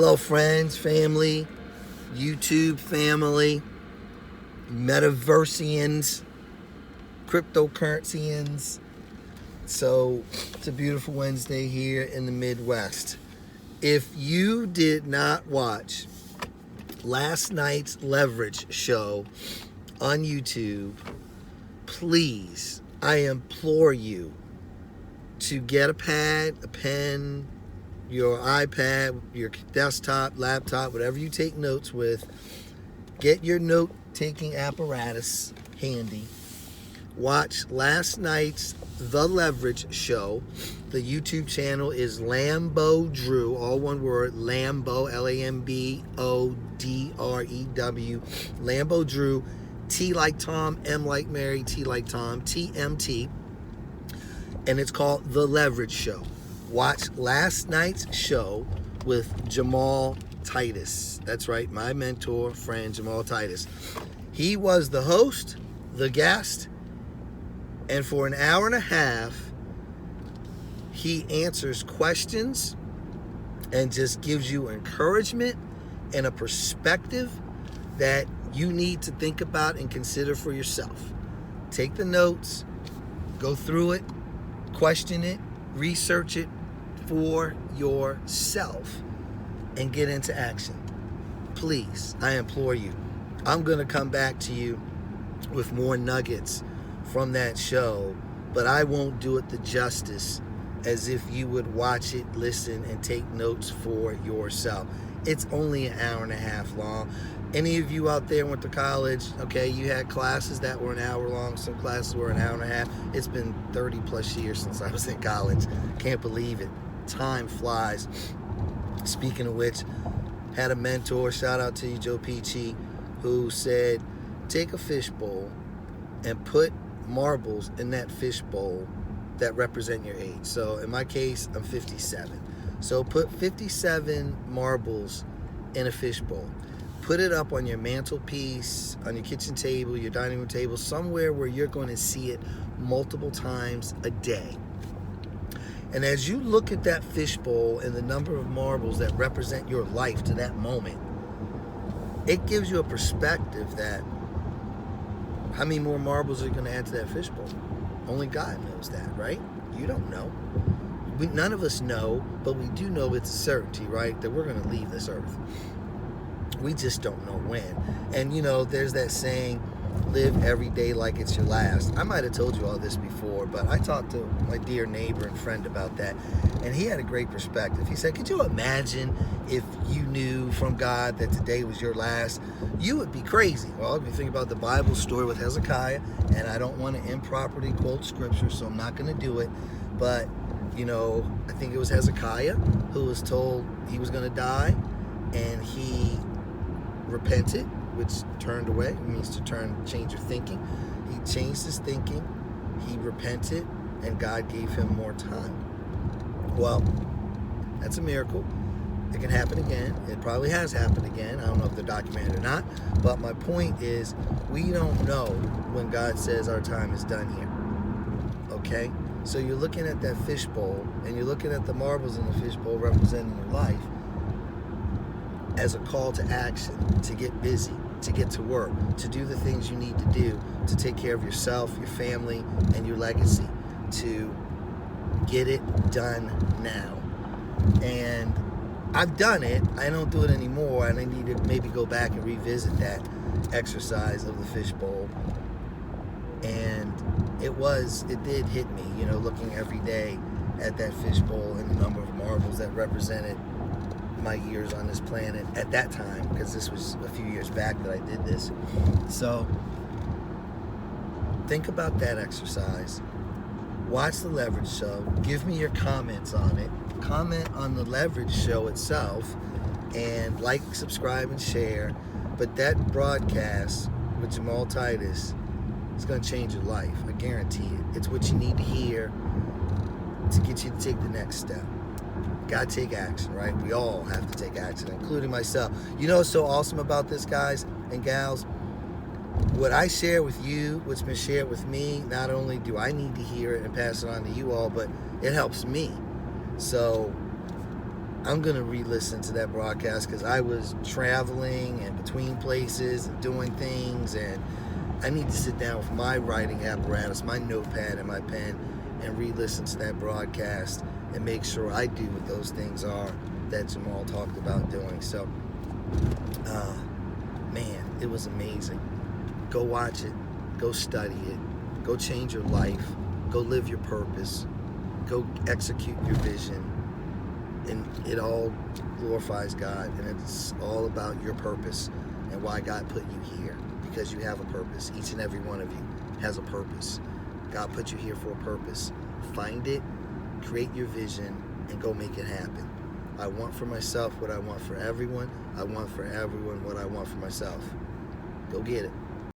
Hello, friends, family, YouTube family, MegaVerusians, cryptocurrencyans. So it's a beautiful Wednesday here in the Midwest. If you did not watch last night's Leverage show on YouTube, please, I implore you to get a pad, a pen, your iPad, your desktop, laptop, whatever you take notes with. Get your note-taking apparatus handy. Watch last night's The Leverage show. The YouTube channel is Lambo Drew, all one word, Lambo, Lambodrew, Lambo Drew, T like Tom, M like Mary, T like Tom, TMT, and it's called The Leverage Show. Watch last night's show with Jamal Titus. That's right, my mentor, friend, Jamal Titus. He was the host, the guest, and for an hour and a half, he answers questions and just gives you encouragement and a perspective that you need to think about and consider for yourself. Take the notes, go through it, question it, research it for yourself, and get into action. Please, I implore you. I'm going to come back to you with more nuggets from that show, but I won't do it the justice as if you would watch it, listen, and take notes for yourself. It's only an hour and a half long. Any of you out there went to college, okay, you had classes that were an hour long, some classes were an hour and a half. It's been 30 plus years since I was in college. Can't believe it. Time flies. Speaking of which, had a mentor, shout out to you, Joe Peachy, who said, take a fishbowl and put marbles in that fishbowl that represent your age. So in my case, I'm 57. So put 57 marbles in a fishbowl. Put it up on your mantelpiece, on your kitchen table, your dining room table, somewhere where you're going to see it multiple times a day. And as you look at that fishbowl and the number of marbles that represent your life to that moment, it gives you a perspective that how many more marbles are you going to add to that fishbowl? Only God knows that, right? You don't know. None of us know, but we do know it's a certainty, right? That we're going to leave this earth. We just don't know when. And, you know, there's that saying, live every day like it's your last. I might have told you all this before, but I talked to my dear neighbor and friend about that, and he had a great perspective. He said, could you imagine if you knew from God that today was your last? You would be crazy. Well, if you think about the Bible story with Hezekiah, and I don't want to improperly quote scripture, so I'm not going to do it, but, you know, I think it was Hezekiah who was told he was going to die, and he repented, which turned away. It means to change your thinking. He changed his thinking, he repented, and God gave him more time. Well, that's a miracle. It can happen again. It probably has happened again. I don't know if they're documented or not, but my point is, we don't know when God says our time is done here. Okay? So you're looking at that fishbowl, and you're looking at the marbles in the fishbowl representing your life as a call to action, to get busy, to get to work, to do the things you need to do, to take care of yourself, your family, and your legacy, to get it done now. And I've done it. I don't do it anymore, and I need to maybe go back and revisit that exercise of the fishbowl. And it did hit me, you know, looking every day at that fishbowl and the number of marbles that represented my years on this planet at that time, because this was a few years back that I did this. So think about that exercise. Watch the Leverage show. Give me your comments on it. Comment on the Leverage show itself, and like, subscribe, and share. But that broadcast with Jamal Titus is going to change your life. I guarantee it. It's what you need to hear to get you to take the next step. Gotta take action, right? We all have to take action, including myself. You know what's so awesome about this, guys and gals? What I share with you, what's been shared with me, not only do I need to hear it and pass it on to you all, but it helps me. So I'm going to re-listen to that broadcast because I was traveling and between places and doing things, and I need to sit down with my writing apparatus, my notepad and my pen, and re-listen to that broadcast and make sure I do what those things are that Jamal talked about doing. So, man, it was amazing. Go watch it. Go study it. Go change your life. Go live your purpose. Go execute your vision. And it all glorifies God, and it's all about your purpose and why God put you here, because you have a purpose. Each and every one of you has a purpose. God put you here for a purpose. Find it, create your vision, and go make it happen. I want for myself what I want for everyone. I want for everyone what I want for myself. Go get it.